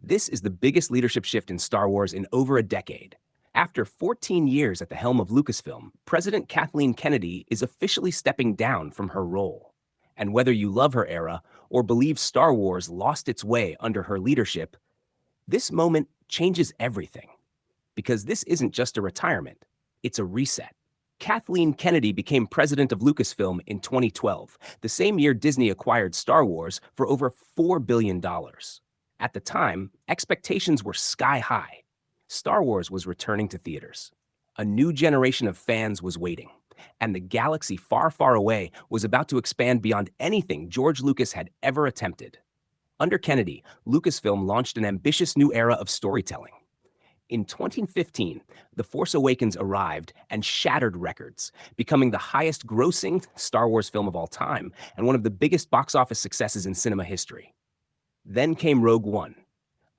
This is the biggest leadership shift in Star Wars in over a decade. After 14 years at the helm of Lucasfilm, President Kathleen Kennedy is officially stepping down from her role. And whether you love her era or believe Star Wars lost its way under her leadership, this moment changes everything. Because this isn't just a retirement, it's a reset. Kathleen Kennedy became president of Lucasfilm in 2012, the same year Disney acquired Star Wars for over $4 billion. At the time, expectations were sky high. Star Wars was returning to theaters. A new generation of fans was waiting, and the galaxy far, far away was about to expand beyond anything George Lucas had ever attempted. Under Kennedy, Lucasfilm launched an ambitious new era of storytelling. In 2015, The Force Awakens arrived and shattered records, becoming the highest grossing Star Wars film of all time and one of the biggest box office successes in cinema history. Then came Rogue One,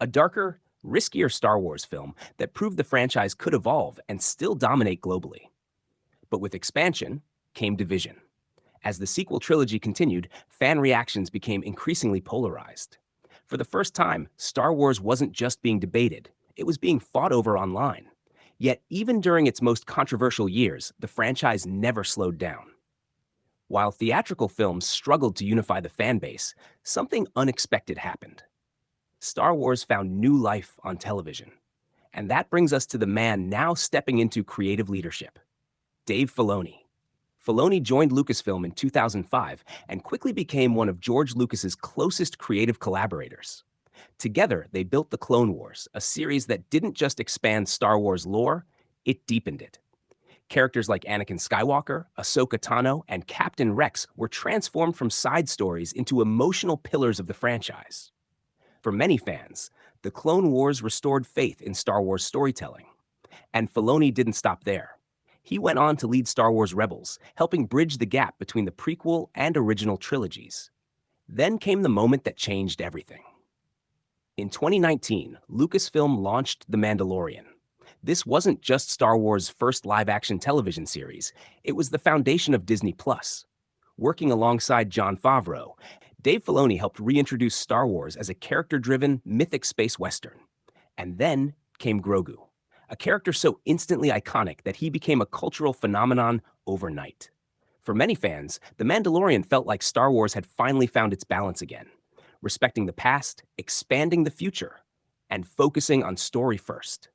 a darker, riskier Star Wars film that proved the franchise could evolve and still dominate globally. But with expansion came division. As the sequel trilogy continued, fan reactions became increasingly polarized. For the first time, Star Wars wasn't just being debated, it was being fought over online. Yet, even during its most controversial years, the franchise never slowed down. While theatrical films struggled to unify the fan base, something unexpected happened. Star Wars found new life on television. And that brings us to the man now stepping into creative leadership, Dave Filoni. Filoni joined Lucasfilm in 2005 and quickly became one of George Lucas's closest creative collaborators. Together, they built The Clone Wars, a series that didn't just expand Star Wars lore, it deepened it. Characters like Anakin Skywalker, Ahsoka Tano, and Captain Rex were transformed from side stories into emotional pillars of the franchise. For many fans, The Clone Wars restored faith in Star Wars storytelling. And Filoni didn't stop there. He went on to lead Star Wars Rebels, helping bridge the gap between the prequel and original trilogies. Then came the moment that changed everything. In 2019, Lucasfilm launched The Mandalorian. This wasn't just Star Wars' first live-action television series, it was the foundation of Disney+. Working alongside Jon Favreau, Dave Filoni helped reintroduce Star Wars as a character-driven, mythic space western. And then came Grogu, a character so instantly iconic that he became a cultural phenomenon overnight. For many fans, The Mandalorian felt like Star Wars had finally found its balance again, respecting the past, expanding the future, and focusing on story first.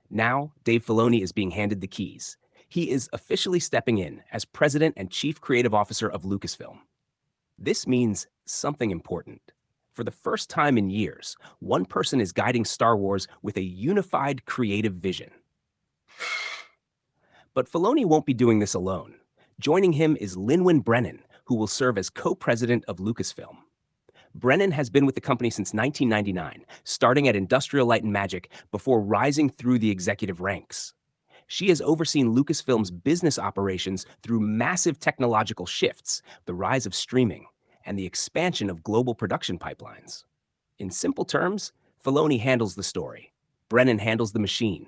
Now, Dave Filoni is being handed the keys. He is officially stepping in as president and chief creative officer of Lucasfilm. This means something important. For the first time in years, one person is guiding Star Wars with a unified creative vision. But Filoni won't be doing this alone. Joining him is Lin Brennan, who will serve as co-president of Lucasfilm. Brennan has been with the company since 1999, starting at Industrial Light and Magic before rising through the executive ranks. She has overseen Lucasfilm's business operations through massive technological shifts, the rise of streaming, and the expansion of global production pipelines. In simple terms, Filoni handles the story. Brennan handles the machine.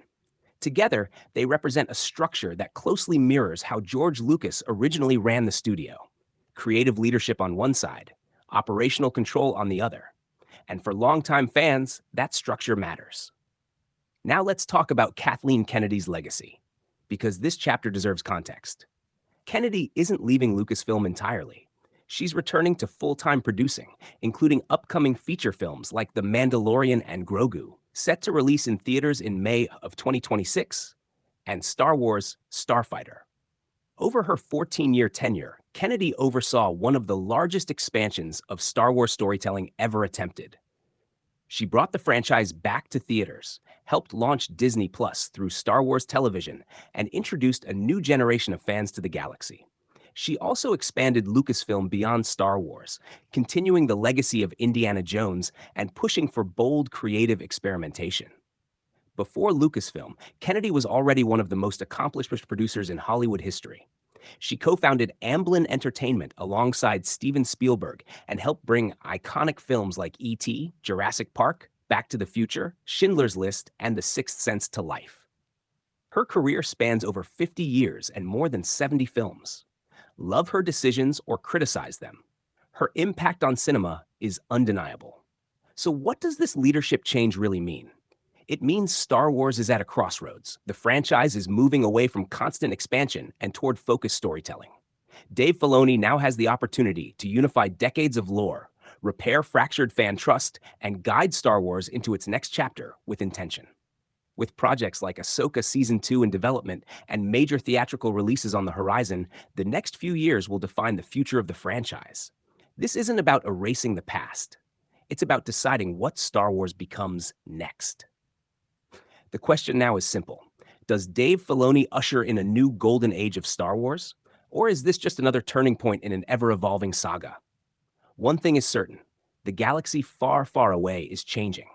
Together, they represent a structure that closely mirrors how George Lucas originally ran the studio. Creative leadership on one side, operational control on the other. And for longtime fans, that structure matters. Now let's talk about Kathleen Kennedy's legacy, because this chapter deserves context. Kennedy isn't leaving Lucasfilm entirely. She's returning to full-time producing, including upcoming feature films like The Mandalorian and Grogu, set to release in theaters in May of 2026, and Star Wars Starfighter. Over her 14-year tenure, Kennedy oversaw one of the largest expansions of Star Wars storytelling ever attempted. She brought the franchise back to theaters, helped launch Disney Plus through Star Wars television, and introduced a new generation of fans to the galaxy. She also expanded Lucasfilm beyond Star Wars, continuing the legacy of Indiana Jones and pushing for bold creative experimentation. Before Lucasfilm, Kennedy was already one of the most accomplished producers in Hollywood history. She co-founded Amblin Entertainment alongside Steven Spielberg and helped bring iconic films like E.T., Jurassic Park, Back to the Future, Schindler's List, and The Sixth Sense to life. Her career spans over 50 years and more than 70 films. Love her decisions or criticize them, her impact on cinema is undeniable. So, what does this leadership change really mean? It means Star Wars is at a crossroads. The franchise is moving away from constant expansion and toward focused storytelling. Dave Filoni now has the opportunity to unify decades of lore, repair fractured fan trust, and guide Star Wars into its next chapter with intention. With projects like Ahsoka Season 2 in development and major theatrical releases on the horizon, the next few years will define the future of the franchise. This isn't about erasing the past. It's about deciding what Star Wars becomes next. The question now is simple. Does Dave Filoni usher in a new golden age of Star Wars? Or is this just another turning point in an ever-evolving saga? One thing is certain. The galaxy far, far away is changing.